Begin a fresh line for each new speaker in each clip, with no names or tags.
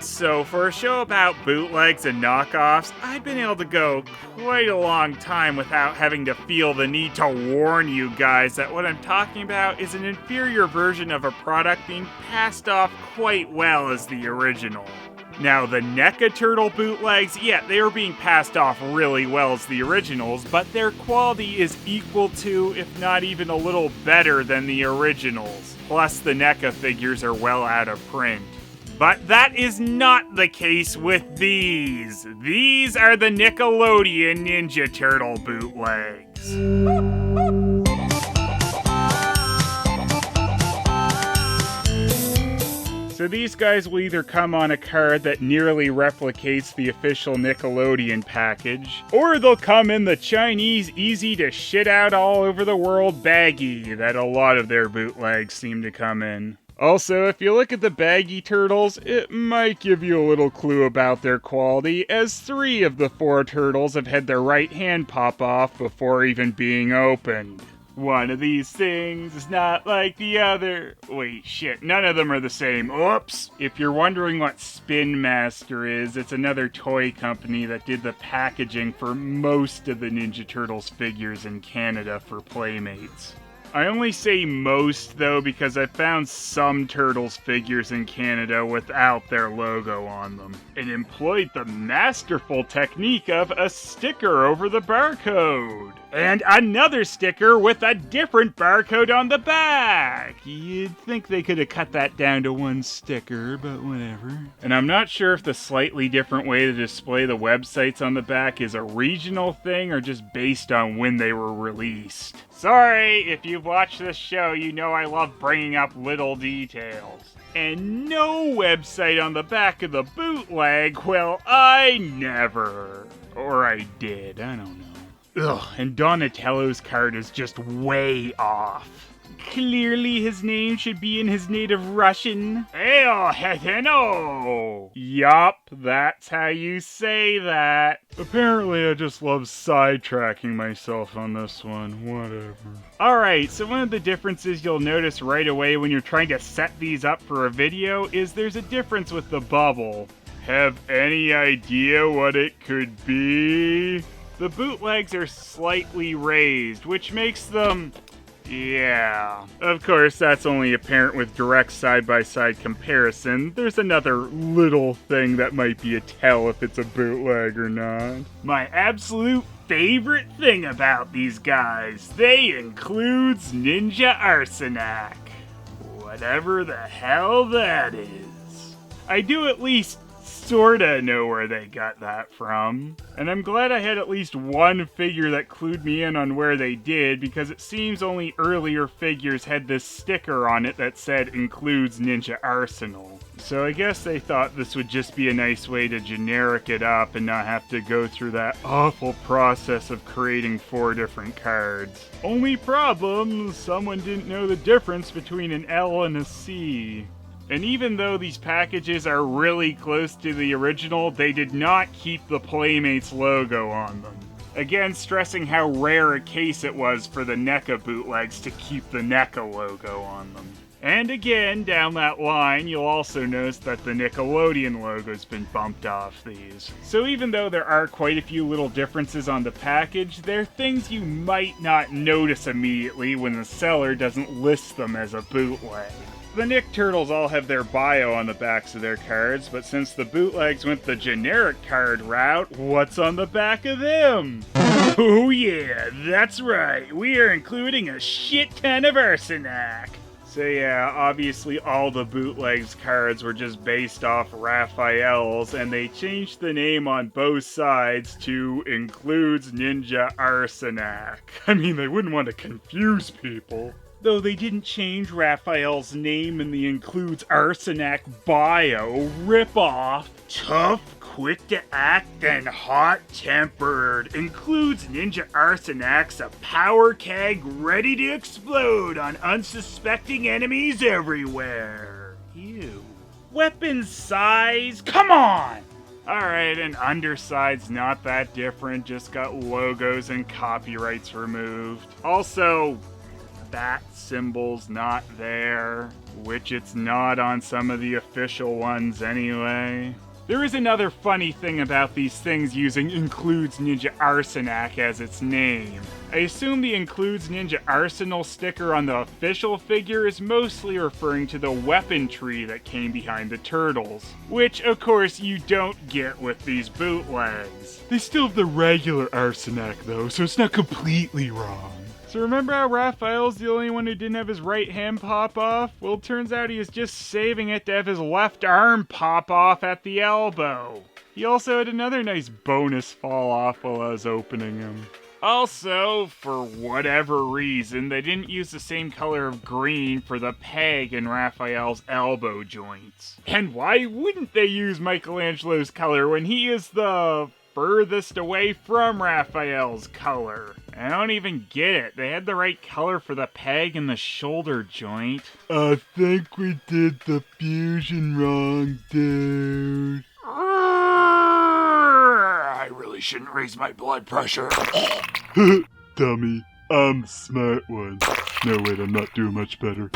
So for a show about bootlegs and knockoffs, I've been able to go quite a long time without having to feel the need to warn you guys that what I'm talking about is an inferior version of a product being passed off quite well as the original. Now, the NECA Turtle bootlegs, yeah, they are being passed off really well as the originals, but their quality is equal to, if not even a little better than the originals. Plus, the NECA figures are well out of print. But that is not the case with these. These are the Nickelodeon Ninja Turtle bootlegs. So these guys will either come on a card that nearly replicates the official Nickelodeon package, or they'll come in the Chinese easy to shit out all over the world baggie that a lot of their bootlegs seem to come in. Also, if you look at the baggy turtles, it might give you a little clue about their quality, as 3 of the 4 turtles have had their right hand pop off before even being opened. One of these things is not like the other. Wait, shit, none of them are the same. Oops! If you're wondering what Spin Master is, it's another toy company that did the packaging for most of the Ninja Turtles figures in Canada for Playmates. I only say most, though, because I found some Turtles figures in Canada without their logo on them, and employed the masterful technique of a sticker over the barcode, and another sticker with a different barcode on the back. You'd think they could have cut that down to 1 sticker, but whatever. And I'm not sure if the slightly different way to display the websites on the back is a regional thing or just based on when they were released. Sorry, if you've watched this show, you know I love bringing up little details. And no website on the back of the bootleg, well, I never. Or I did, I don't know. Ugh, and Donatello's card is just way off. Clearly his name should be in his native Russian. Eyo, heteno! Yup, that's how you say that. Apparently I just love sidetracking myself on this one, whatever. Alright, so one of the differences you'll notice right away when you're trying to set these up for a video is there's a difference with the bubble. Have any idea what it could be? The bootlegs are slightly raised, which makes them... yeah. Of course, that's only apparent with direct side-by-side comparison. There's another little thing that might be a tell if it's a bootleg or not. My absolute favorite thing about these guys, they includes Ninja Arsenac. Whatever the hell that is. I do at least sorta know where they got that from. And I'm glad I had at least one figure that clued me in on where they did, because it seems only earlier figures had this sticker on it that said includes Ninja Arsenal. So I guess they thought this would just be a nice way to generic it up and not have to go through that awful process of creating 4 different cards. Only problem, someone didn't know the difference between an L and a C. And even though these packages are really close to the original, they did not keep the Playmates logo on them. Again, stressing how rare a case it was for the NECA bootlegs to keep the NECA logo on them. And again, down that line, you'll also notice that the Nickelodeon logo's been bumped off these. So even though there are quite a few little differences on the package, they're things you might not notice immediately when the seller doesn't list them as a bootleg. The Nick Turtles all have their bio on the backs of their cards, but since the bootlegs went the generic card route, what's on the back of them? Oh yeah, that's right, we are including a shit ton of Arsenac. So yeah, obviously all the bootlegs cards were just based off Raphael's, and they changed the name on both sides to includes Ninja Arsenac. I mean, they wouldn't want to confuse people. Though they didn't change Raphael's name in the includes Arsenac bio, rip-off. Tough, quick to act, and hot-tempered. Includes Ninja Arsenac's a power keg ready to explode on unsuspecting enemies everywhere. Ew. Weapon size? Come on! Alright, and underside's not that different, just got logos and copyrights removed. Also, bat symbol's not there, which it's not on some of the official ones anyway. There is another funny thing about these things using Includes Ninja Arsenac as its name. I assume the Includes Ninja Arsenal sticker on the official figure is mostly referring to the weapon tree that came behind the turtles, which of course you don't get with these bootlegs. They still have the regular Arsenac though, so it's not completely wrong. So remember how Raphael's the only one who didn't have his right hand pop off? Well, it turns out he was just saving it to have his left arm pop off at the elbow. He also had another nice bonus fall off while I was opening him. Also, for whatever reason, they didn't use the same color of green for the peg in Raphael's elbow joints. And why wouldn't they use Michelangelo's color when he is the furthest away from Raphael's color? I don't even get it. They had the right color for the peg and the shoulder joint. I think we did the fusion wrong, dude. I really shouldn't raise my blood pressure. Dummy. I'm the smart one. No, wait, I'm not doing much better.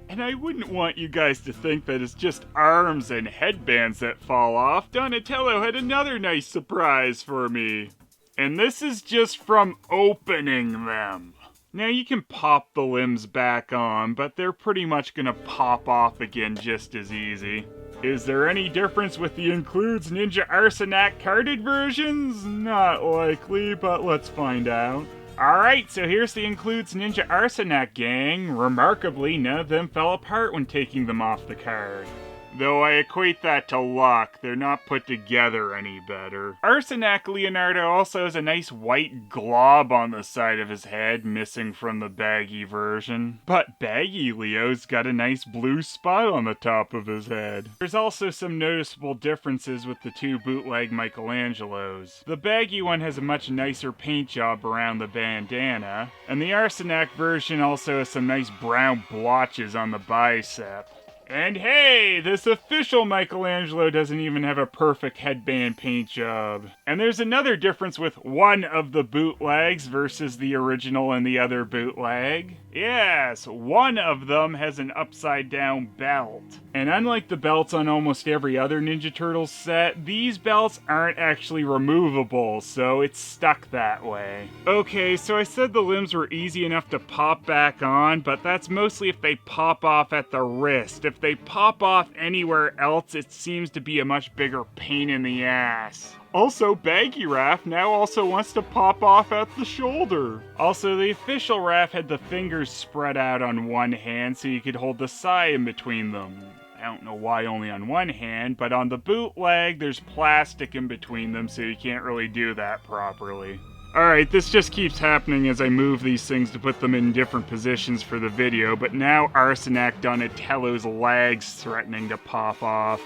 And I wouldn't want you guys to think that it's just arms and headbands that fall off. Donatello had another nice surprise for me. And this is just from opening them. Now you can pop the limbs back on, but they're pretty much gonna pop off again just as easy. Is there any difference with the Includes Ninja Arsenac carded versions? Not likely, but let's find out. Alright, so here's the Includes Ninja Arsenac gang. Remarkably, none of them fell apart when taking them off the card. Though I equate that to luck, they're not put together any better. Arsenac Leonardo also has a nice white glob on the side of his head, missing from the baggy version. But baggy Leo's got a nice blue spot on the top of his head. There's also some noticeable differences with the two bootleg Michelangelos. The baggy one has a much nicer paint job around the bandana, and the Arsenac version also has some nice brown blotches on the bicep. And hey, this official Michelangelo doesn't even have a perfect headband paint job. And there's another difference with one of the bootlegs versus the original and the other bootleg. Yes, one of them has an upside down belt. And unlike the belts on almost every other Ninja Turtles set, these belts aren't actually removable, so it's stuck that way. Okay, so I said the limbs were easy enough to pop back on, but that's mostly if they pop off at the wrist. If they pop off anywhere else, it seems to be a much bigger pain in the ass. Also, Baggy Raph now also wants to pop off at the shoulder. Also, the official Raph had the fingers spread out on one hand so you could hold the sai in between them. I don't know why only on one hand, but on the bootleg, there's plastic in between them so you can't really do that properly. Alright, this just keeps happening as I move these things to put them in different positions for the video, but now Arsenac Donatello's leg's threatening to pop off.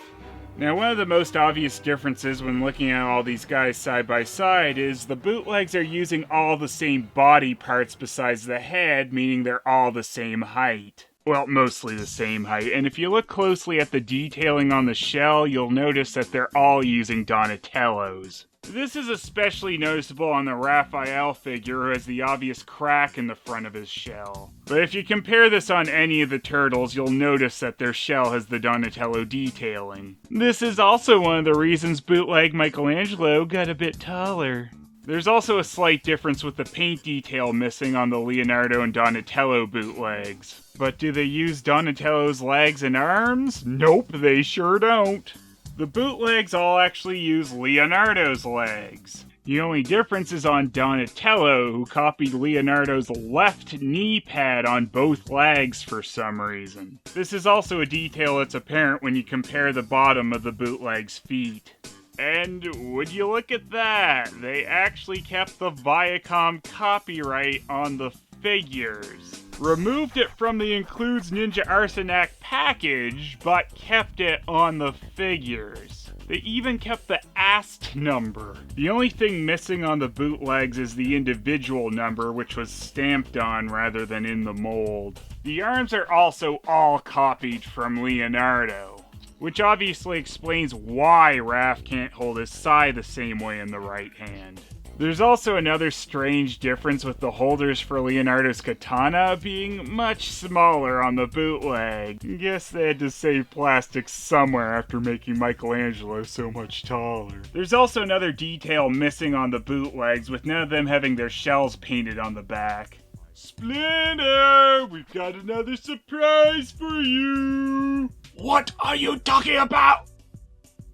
Now, one of the most obvious differences when looking at all these guys side by side is the bootlegs are using all the same body parts besides the head, meaning they're all the same height. Well, mostly the same height, and if you look closely at the detailing on the shell, you'll notice that they're all using Donatello's. This is especially noticeable on the Raphael figure, who has the obvious crack in the front of his shell. But if you compare this on any of the turtles, you'll notice that their shell has the Donatello detailing. This is also one of the reasons bootleg Michelangelo got a bit taller. There's also a slight difference with the paint detail missing on the Leonardo and Donatello bootlegs. But do they use Donatello's legs and arms? Nope, they sure don't. The bootlegs all actually use Leonardo's legs. The only difference is on Donatello, who copied Leonardo's left knee pad on both legs for some reason. This is also a detail that's apparent when you compare the bottom of the bootleg's feet. And would you look at that? They actually kept the Viacom copyright on the figures. Removed it from the Includes Ninja Arsenac package, but kept it on the figures. They even kept the AST number. The only thing missing on the bootlegs is the individual number, which was stamped on rather than in the mold. The arms are also all copied from Leonardo, which obviously explains why Raph can't hold his sai the same way in the right hand. There's also another strange difference with the holders for Leonardo's katana being much smaller on the bootleg. Guess they had to save plastic somewhere after making Michelangelo so much taller. There's also another detail missing on the bootlegs, with none of them having their shells painted on the back. Splinter, we've got another surprise for you!
What are you talking about?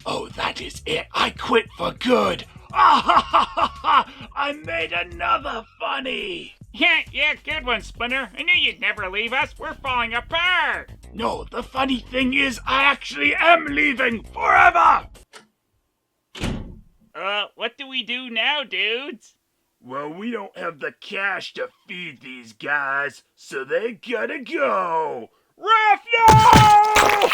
Oh, that is it. I quit for good. Ah ha ha ha ha! I made another funny!
Yeah, good one, Splinter. I knew you'd never leave us. We're falling apart.
No, the funny thing is, I actually am leaving forever!
What do we do now, dudes?
Well, we don't have the cash to feed these guys, so they gotta go. Ruff, no!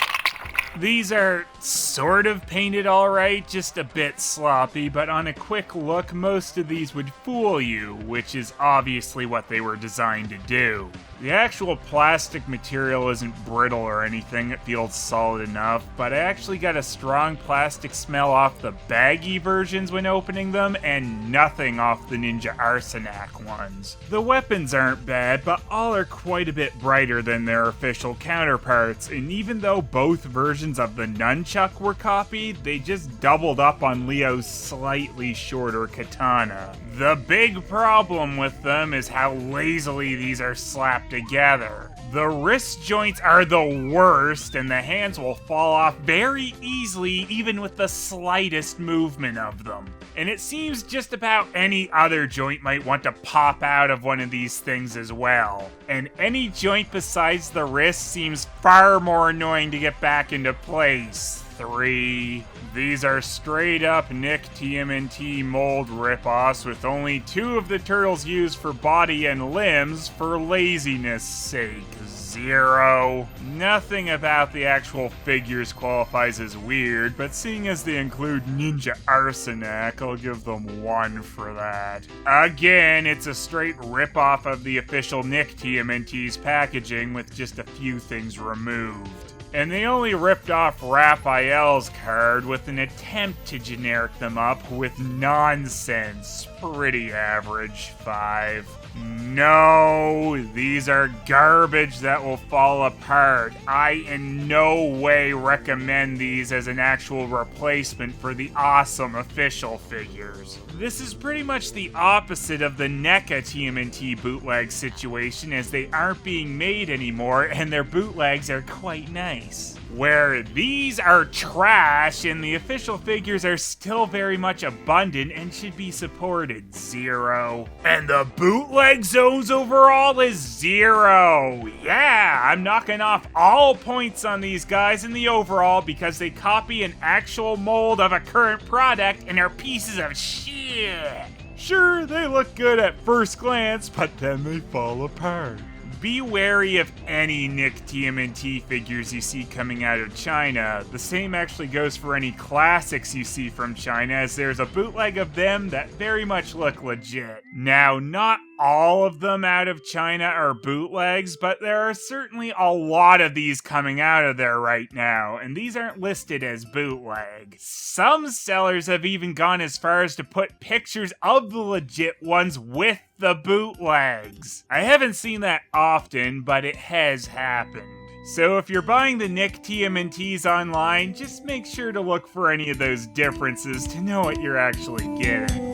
These are sort of painted alright, just a bit sloppy, but on a quick look, most of these would fool you, which is obviously what they were designed to do. The actual plastic material isn't brittle or anything, it feels solid enough, but I actually got a strong plastic smell off the baggy versions when opening them, and nothing off the Ninja Arsenac ones. The weapons aren't bad, but all are quite a bit brighter than their official counterparts, and even though both versions of the nunchuck were copied, they just doubled up on Leo's slightly shorter katana. The big problem with them is how lazily these are slapped together. The wrist joints are the worst, and the hands will fall off very easily even with the slightest movement of them. And it seems just about any other joint might want to pop out of one of these things as well. And any joint besides the wrist seems far more annoying to get back into place. 3. These are straight up Nick TMNT mold ripoffs with only 2 of the turtles used for body and limbs for laziness sake. 0. Nothing about the actual figures qualifies as weird, but seeing as they include Ninja Arsenac, I'll give them 1 for that. Again, it's a straight ripoff of the official Nick TMNT's packaging with just a few things removed. And they only ripped off Raphael's card with an attempt to generic them up with nonsense. Pretty average. 5. No, these are garbage that will fall apart. I in no way recommend these as an actual replacement for the awesome official figures. This is pretty much the opposite of the NECA TMNT bootleg situation, as they aren't being made anymore and their bootlegs are quite nice. Where these are trash and the official figures are still very much abundant and should be supported. 0. And the bootleg zones overall is 0. Yeah, I'm knocking off all points on these guys in the overall because they copy an actual mold of a current product and are pieces of shit. Sure, they look good at first glance, but then they fall apart. Be wary of any Nick TMNT figures you see coming out of China. The same actually goes for any classics you see from China, as there's a bootleg of them that very much look legit. Now, not all of them out of China are bootlegs, but there are certainly a lot of these coming out of there right now, and these aren't listed as bootleg. Some sellers have even gone as far as to put pictures of the legit ones with the bootlegs. I haven't seen that often, but it has happened. So if you're buying the Nick TMNTs online, just make sure to look for any of those differences to know what you're actually getting.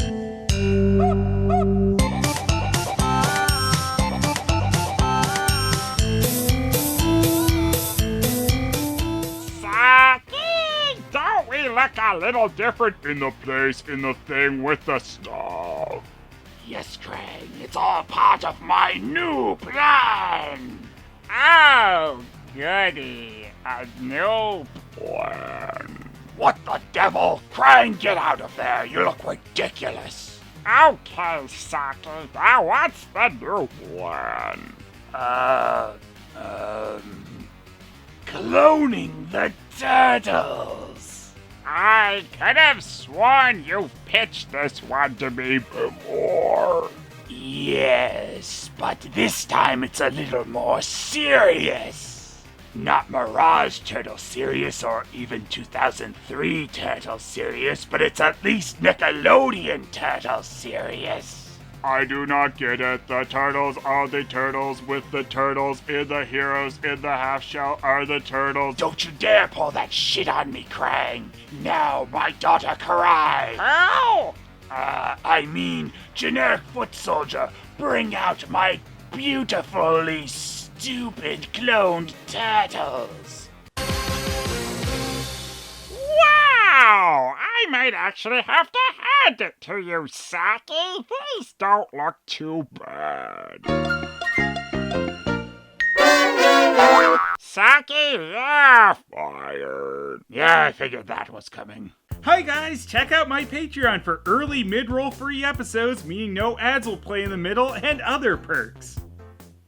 Don't we look a little different in the place, in the thing with the stuff?
Yes, Krang, it's all part of my new plan!
Oh, goody. A new plan.
What the devil? Krang, get out of there! You look ridiculous!
Okay, Saki. Now what's the new plan?
Cloning the turtles!
I could have sworn you pitched this one to me before.
Yes, but this time it's a little more serious. Not Mirage Turtle Series or even 2003 Turtle Series, but it's at least Nickelodeon Turtle Series.
I do not get it. The turtles are the turtles with the turtles, and the heroes in the half shell are the turtles.
Don't you dare pull that shit on me, Krang. Now, my daughter Karai.
Ow!
I mean, generic foot soldier, bring out my beautifully stupid cloned turtles.
Wow! I might actually have to hand it to you, Saki. These don't look too bad. Saki, you're fired.
Yeah, I figured that was coming.
Hi guys, check out my Patreon for early mid-roll free episodes, meaning no ads will play in the middle, and other perks.